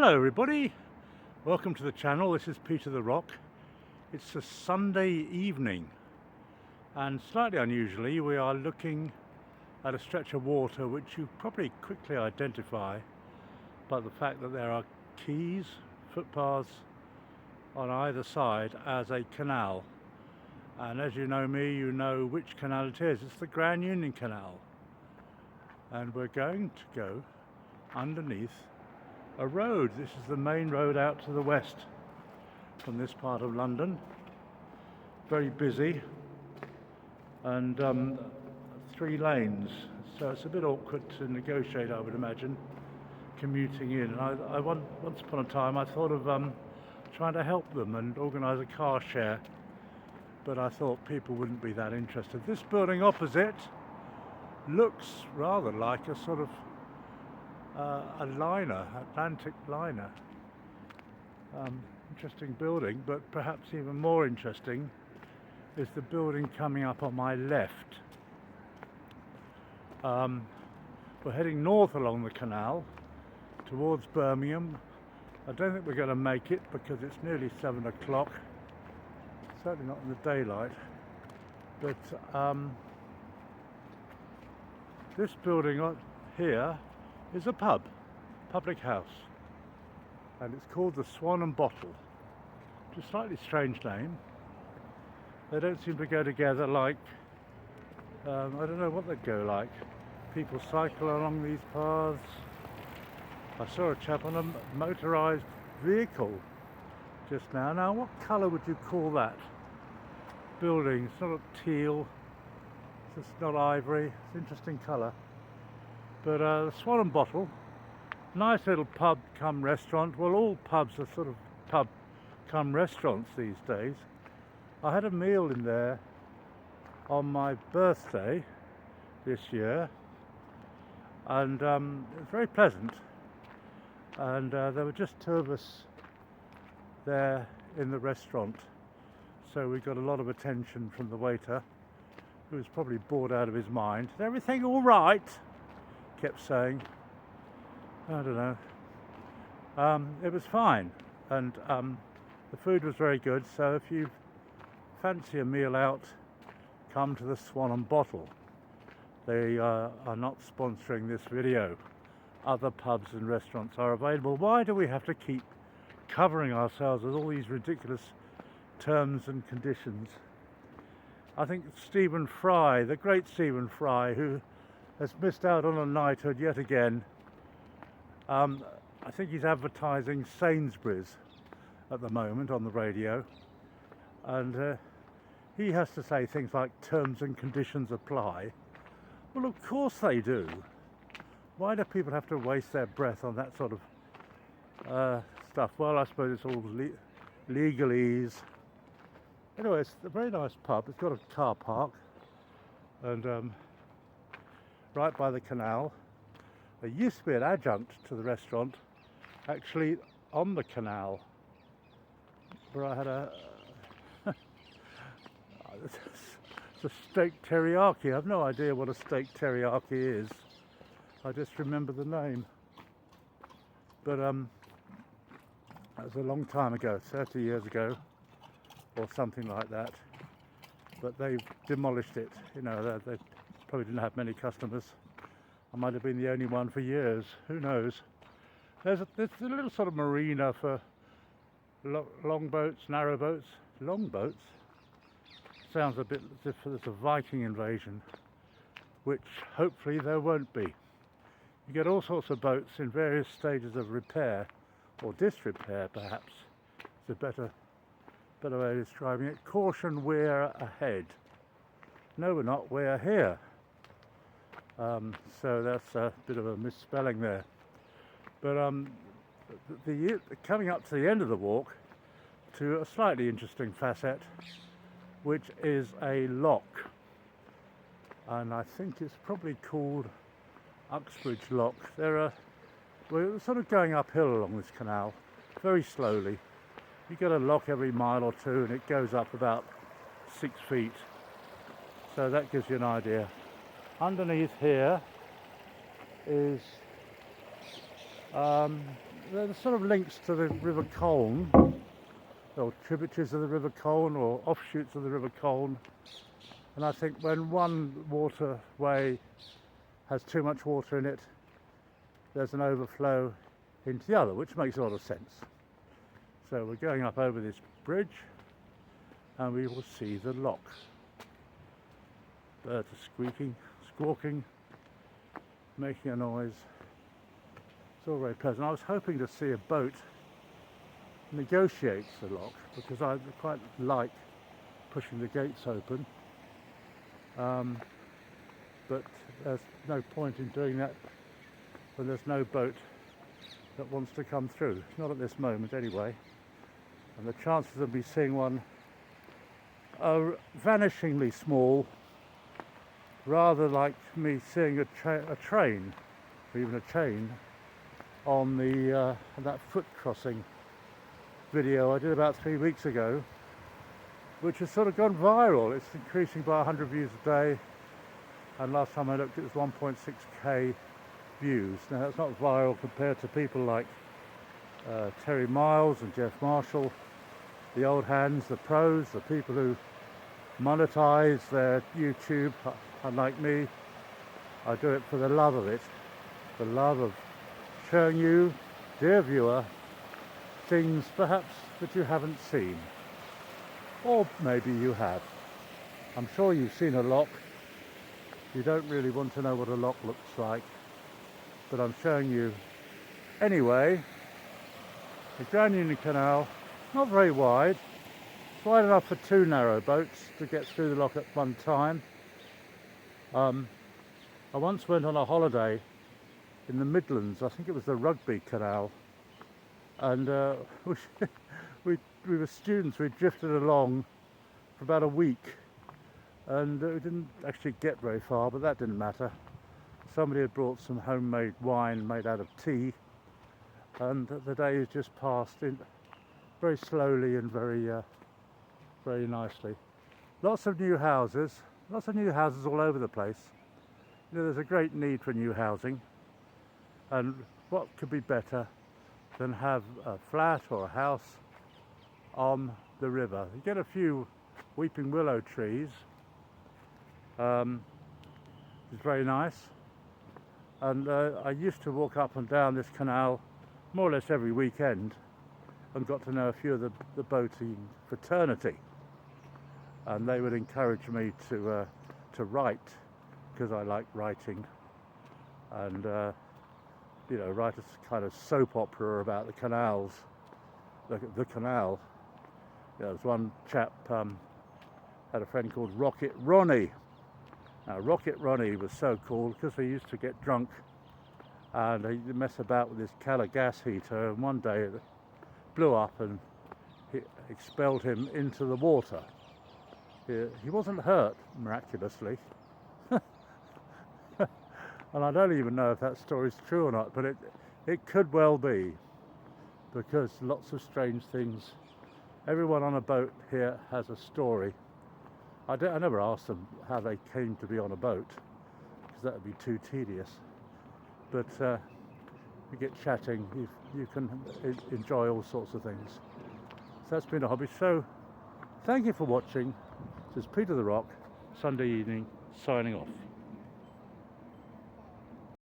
Hello everybody, welcome to the channel. This is Peter the Rock. It's a Sunday evening and slightly unusually we are looking at a stretch of water which you probably quickly identify by the fact that there are quays, footpaths on either side as a canal. And as you know me, you know which canal it is. It's the Grand Union Canal. And we're going to go underneath a road. This is the main road out to the west from this part of London. Very busy and 3 lanes, so it's a bit awkward to negotiate, I would imagine, commuting in. And once upon a time I thought of trying to help them and organise a car share, but I thought people wouldn't be that interested. This building opposite looks rather like a sort of a liner, Atlantic liner. Interesting building, but perhaps even more interesting is the building coming up on my left. We're heading north along the canal towards Birmingham. I don't think we're going to make it because it's nearly 7 o'clock. Certainly not in the daylight. But this building here is a public house, and it's called the Swan and Bottle. It's a slightly strange name. They don't seem to go together like, I don't know what they'd go like. People cycle along these paths. I saw a chap on a motorised vehicle just now. Now, what colour would you call that building? It's not teal, it's not ivory, it's an interesting colour. But the Swan and Bottle, nice little pub come restaurant. Well, all pubs are sort of pub come restaurants these days. I had a meal in there on my birthday this year, and it was very pleasant. And there were just 2 of us there in the restaurant, so we got a lot of attention from the waiter, who was probably bored out of his mind. Is everything all right? Kept saying. I don't know. It was fine, and the food was very good, so if you fancy a meal out, come to the Swan and Bottle. They are not sponsoring this video. Other pubs and restaurants are available. Why do we have to keep covering ourselves with all these ridiculous terms and conditions? I think Stephen Fry, the great Stephen Fry, who has missed out on a knighthood yet again. I think he's advertising Sainsbury's at the moment on the radio, and he has to say things like terms and conditions apply. Well, of course they do. Why do people have to waste their breath on that sort of stuff? Well, I suppose it's all legalese. Anyway, it's a very nice pub. It's got a car park, and right by the canal. There used to be an adjunct to the restaurant actually on the canal, where I had it's a steak teriyaki. I have no idea what a steak teriyaki is. I just remember the name. But that was a long time ago, 30 years ago or something like that. But they demolished it. You know, they probably didn't have many customers. I might have been the only one for years. Who knows? There's a little sort of marina for long boats, narrow boats. Long boats? Sounds a bit as if there's a Viking invasion, which hopefully there won't be. You get all sorts of boats in various stages of repair, or disrepair perhaps. It's a better way of describing it. Caution, we're ahead. No, we're not, we're here. So that's a bit of a misspelling there. But coming up to the end of the walk to a slightly interesting facet, which is a lock. And I think it's probably called Uxbridge Lock. We're sort of going uphill along this canal, very slowly. You get a lock every mile or 2 and it goes up about 6 feet. So that gives you an idea. Underneath here is they're sort of links to the River Colne, or tributaries of the River Colne, or offshoots of the River Colne. And I think when one waterway has too much water in it, there's an overflow into the other, which makes a lot of sense. So we're going up over this bridge and we will see the loch. Birds are squeaking, squawking, making a noise. It's all very pleasant. I was hoping to see a boat negotiate the loch, because I quite like pushing the gates open. But there's no point in doing that when there's no boat that wants to come through. Not at this moment anyway. And the chances of me seeing one are vanishingly small, rather like me seeing a train, or even a chain, on that foot crossing video I did about 3 weeks ago, which has sort of gone viral. It's increasing by 100 views a day, and last time I looked it was 1.6k views. Now that's not viral compared to people like Terry Miles and Jeff Marshall, the old hands, the pros, the people who monetize their YouTube. Unlike me, I do it for the love of it, the love of showing you, dear viewer, things perhaps that you haven't seen, or maybe you have. I'm sure you've seen a loch. You don't really want to know what a loch looks like, but I'm showing you anyway. The Grand Union Canal, not very wide. It's wide enough for 2 narrow boats to get through the loch at one time. I once went on a holiday in the Midlands. I think it was the Rugby Canal, and we were students. We drifted along for about a week, and we didn't actually get very far, but that didn't matter. Somebody had brought some homemade wine made out of tea, and the days just passed in very slowly and very nicely. Lots of new houses all over the place. You know, there's a great need for new housing, and what could be better than have a flat or a house on the river? You get a few weeping willow trees. It's very nice, and I used to walk up and down this canal more or less every weekend, and got to know a few of the boating fraternity, and they would encourage me to write, because I like writing, and you know, write a kind of soap opera about the canals, the canal. You know, there's one chap had a friend called Rocket Ronnie. Now, Rocket Ronnie was so cool because he used to get drunk and he'd mess about with this Cala gas heater, and one day it blew up and it expelled him into the water. He wasn't hurt, miraculously. And I don't even know if that story's true or not, but it could well be, because lots of strange things. Everyone on a boat here has a story. I never asked them how they came to be on a boat, because that would be too tedious. But you get chatting, you can enjoy all sorts of things. So that's been a hobby. So thank you for watching. This is Peter the Rock, Sunday evening, signing off.